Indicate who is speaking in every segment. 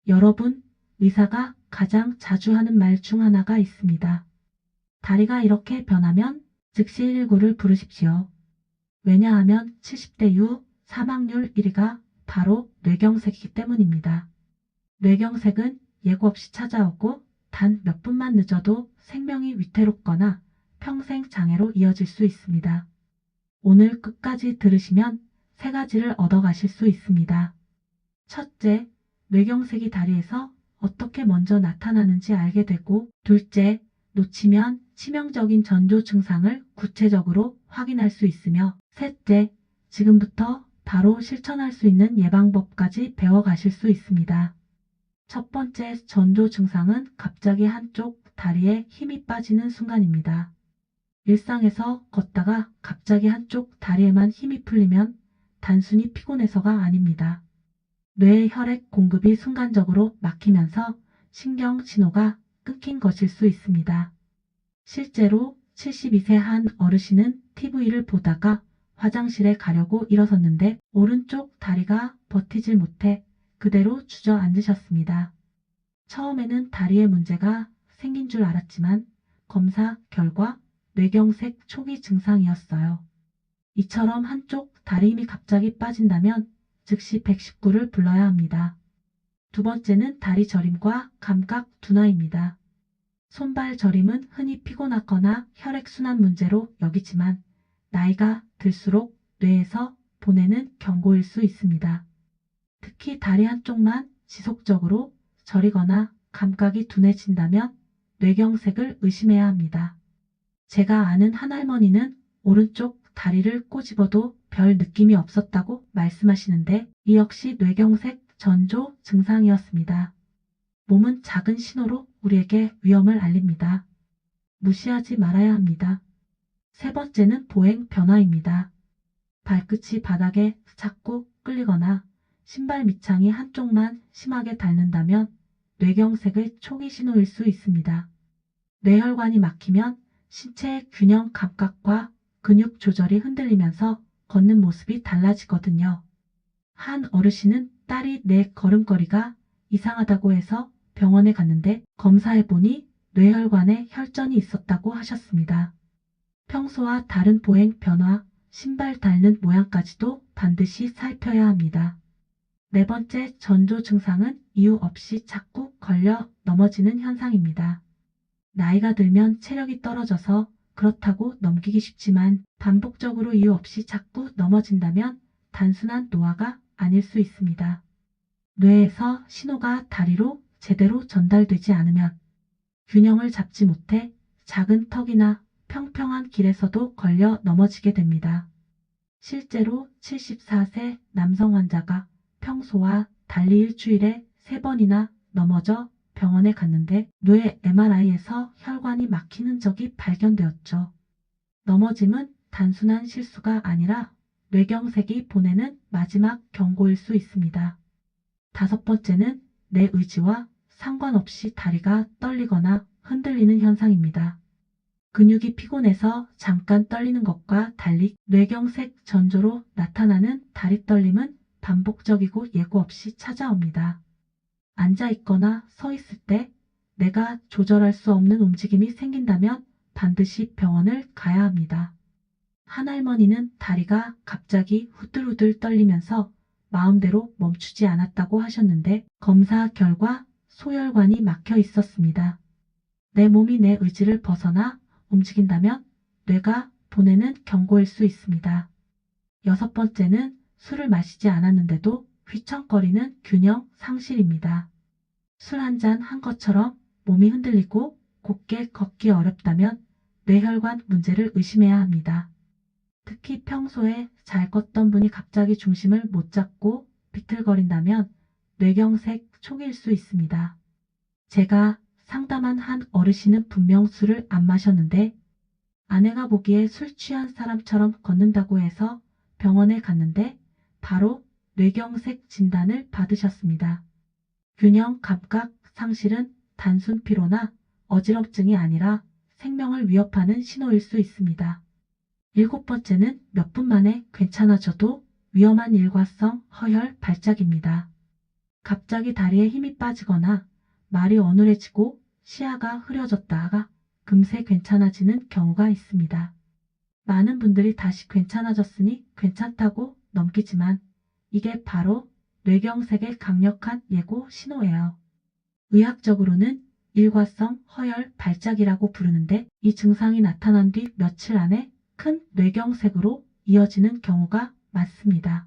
Speaker 1: 여러분, 의사가 가장 자주 하는 말 중 하나가 있습니다. 다리가 이렇게 변하면 즉시 119를 부르십시오. 왜냐하면 70대 이후 사망률 1위가 바로 뇌경색이기 때문입니다. 뇌경색은 예고 없이 찾아오고 단 몇 분만 늦어도 생명이 위태롭거나 평생 장애로 이어질 수 있습니다. 오늘 끝까지 들으시면 세 가지를 얻어가실 수 있습니다. 첫째, 뇌경색이 다리에서 어떻게 먼저 나타나는지 알게 되고, 둘째, 놓치면 치명적인 전조 증상을 구체적으로 확인할 수 있으며, 셋째, 지금부터 바로 실천할 수 있는 예방법까지 배워가실 수 있습니다. 첫 번째 전조 증상은 갑자기 한쪽 다리에 힘이 빠지는 순간입니다. 일상에서 걷다가 갑자기 한쪽 다리에만 힘이 풀리면 단순히 피곤해서가 아닙니다. 뇌의 혈액 공급이 순간적으로 막히면서 신경 신호가 끊긴 것일 수 있습니다. 실제로 72세 한 어르신은 TV를 보다가 화장실에 가려고 일어섰는데 오른쪽 다리가 버티질 못해 그대로 주저앉으셨습니다. 처음에는 다리에 문제가 생긴 줄 알았지만 검사 결과 뇌경색 초기 증상이었어요. 이처럼 한쪽 다리 힘이 갑자기 빠진다면 즉시 119를 불러야 합니다. 두 번째는 다리 저림과 감각 둔화입니다. 손발 저림은 흔히 피곤하거나 혈액순환 문제로 여기지만 나이가 들수록 뇌에서 보내는 경고일 수 있습니다. 특히 다리 한쪽만 지속적으로 저리거나 감각이 둔해진다면 뇌경색을 의심해야 합니다. 제가 아는 한 할머니는 오른쪽 다리를 꼬집어도 별 느낌이 없었다고 말씀하시는데 이 역시 뇌경색 전조 증상이었습니다. 몸은 작은 신호로 우리에게 위험을 알립니다. 무시하지 말아야 합니다. 세 번째는 보행 변화입니다. 발끝이 바닥에 자꾸 끌리거나 신발 밑창이 한쪽만 심하게 닳는다면 뇌경색의 초기 신호일 수 있습니다. 뇌혈관이 막히면 신체의 균형 감각과 근육 조절이 흔들리면서 걷는 모습이 달라지거든요. 한 어르신은 딸이 내 걸음걸이가 이상하다고 해서 병원에 갔는데 검사해보니 뇌혈관에 혈전이 있었다고 하셨습니다. 평소와 다른 보행 변화, 신발 닳는 모양까지도 반드시 살펴야 합니다. 네 번째 전조 증상은 이유 없이 자꾸 걸려 넘어지는 현상입니다. 나이가 들면 체력이 떨어져서 그렇다고 넘기기 쉽지만 반복적으로 이유 없이 자꾸 넘어진다면 단순한 노화가 아닐 수 있습니다. 뇌에서 신호가 다리로 제대로 전달되지 않으면 균형을 잡지 못해 작은 턱이나 평평한 길에서도 걸려 넘어지게 됩니다. 실제로 74세 남성 환자가 평소와 달리 일주일에 3번이나 넘어져 병원에 갔는데 뇌 MRI에서 혈관이 막히는 적이 발견되었죠. 넘어짐은 단순한 실수가 아니라 뇌경색이 보내는 마지막 경고일 수 있습니다. 다섯 번째는 내 의지와 상관없이 다리가 떨리거나 흔들리는 현상입니다. 근육이 피곤해서 잠깐 떨리는 것과 달리 뇌경색 전조로 나타나는 다리 떨림은 반복적이고 예고 없이 찾아옵니다. 앉아있거나 서 있을 때 내가 조절할 수 없는 움직임이 생긴다면 반드시 병원을 가야 합니다. 한 할머니는 다리가 갑자기 후들후들 떨리면서 마음대로 멈추지 않았다고 하셨는데 검사 결과 소혈관이 막혀 있었습니다. 내 몸이 내 의지를 벗어나 움직인다면 뇌가 보내는 경고일 수 있습니다. 여섯 번째는 술을 마시지 않았는데도 휘청거리는 균형 상실입니다. 술 한 잔 한 것처럼 몸이 흔들리고 곧게 걷기 어렵다면 뇌혈관 문제를 의심해야 합니다. 특히 평소에 잘 걷던 분이 갑자기 중심을 못 잡고 비틀거린다면 뇌경색 초기일 수 있습니다. 제가 상담한 한 어르신은 분명 술을 안 마셨는데 아내가 보기에 술 취한 사람처럼 걷는다고 해서 병원에 갔는데 바로 뇌경색 진단을 받으셨습니다. 균형 감각 상실은 단순 피로나 어지럼증이 아니라 생명을 위협하는 신호일 수 있습니다. 일곱 번째는 몇 분 만에 괜찮아져도 위험한 일과성 허혈 발작입니다. 갑자기 다리에 힘이 빠지거나 말이 어눌해지고 시야가 흐려졌다가 금세 괜찮아지는 경우가 있습니다. 많은 분들이 다시 괜찮아졌으니 괜찮다고 넘기지만 이게 바로 뇌경색의 강력한 예고 신호예요. 의학적으로는 일과성 허열 발작이라고 부르는데 이 증상이 나타난 뒤 며칠 안에 큰 뇌경색으로 이어지는 경우가 많습니다.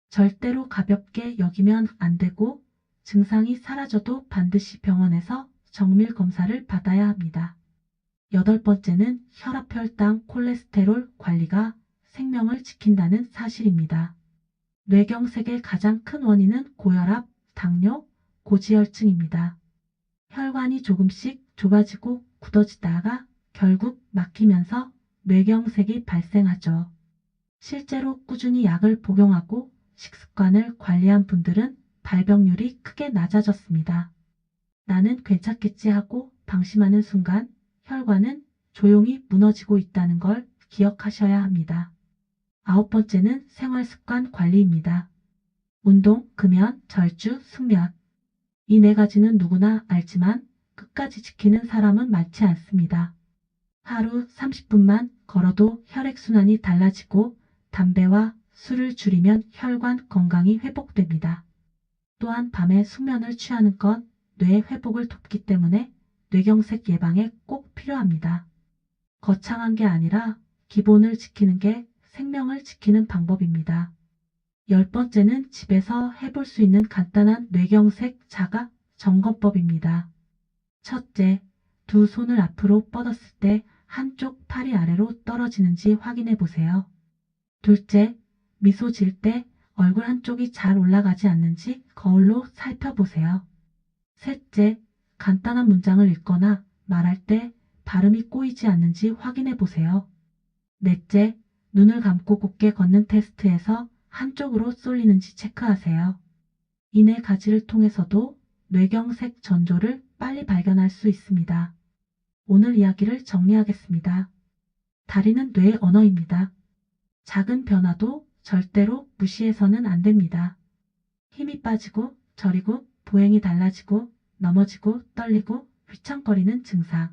Speaker 1: 절대로 가볍게 여기면 안 되고 증상이 사라져도 반드시 병원에서 정밀 검사를 받아야 합니다. 8번째는 혈압, 혈당, 콜레스테롤 관리가 생명을 지킨다는 사실입니다. 뇌경색의 가장 큰 원인은 고혈압, 당뇨, 고지혈증입니다. 혈관이 조금씩 좁아지고 굳어지다가 결국 막히면서 뇌경색이 발생하죠. 실제로 꾸준히 약을 복용하고 식습관을 관리한 분들은 발병률이 크게 낮아졌습니다. 나는 괜찮겠지 하고 방심하는 순간 혈관은 조용히 무너지고 있다는 걸 기억하셔야 합니다. 9번째는 생활습관 관리입니다. 운동, 금연, 절주, 숙면. 이 4가지는 누구나 알지만 끝까지 지키는 사람은 많지 않습니다. 하루 30분만 걸어도 혈액순환이 달라지고 담배와 술을 줄이면 혈관 건강이 회복됩니다. 또한 밤에 숙면을 취하는 건 뇌 회복을 돕기 때문에 뇌경색 예방에 꼭 필요합니다. 거창한 게 아니라 기본을 지키는 게 생명을 지키는 방법입니다. 10번째는 집에서 해볼 수 있는 간단한 뇌경색 자가 점검법입니다. 첫째, 두 손을 앞으로 뻗었을 때 한쪽 팔이 아래로 떨어지는지 확인해 보세요. 둘째, 미소 지을 때 얼굴 한쪽이 잘 올라가지 않는지 거울로 살펴보세요. 셋째, 간단한 문장을 읽거나 말할 때 발음이 꼬이지 않는지 확인해 보세요. 넷째, 눈을 감고 곧게 걷는 테스트에서 한쪽으로 쏠리는지 체크하세요. 이 4가지를 통해서도 뇌경색 전조를 빨리 발견할 수 있습니다. 오늘 이야기를 정리하겠습니다. 다리는 뇌의 언어입니다. 작은 변화도 절대로 무시해서는 안 됩니다. 힘이 빠지고 저리고 보행이 달라지고 넘어지고 떨리고 휘청거리는 증상.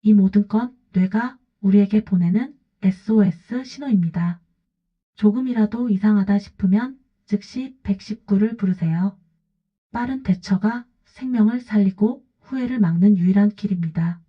Speaker 1: 이 모든 건 뇌가 우리에게 보내는 SOS 신호입니다. 조금이라도 이상하다 싶으면 즉시 119를 부르세요. 빠른 대처가 생명을 살리고 후회를 막는 유일한 길입니다.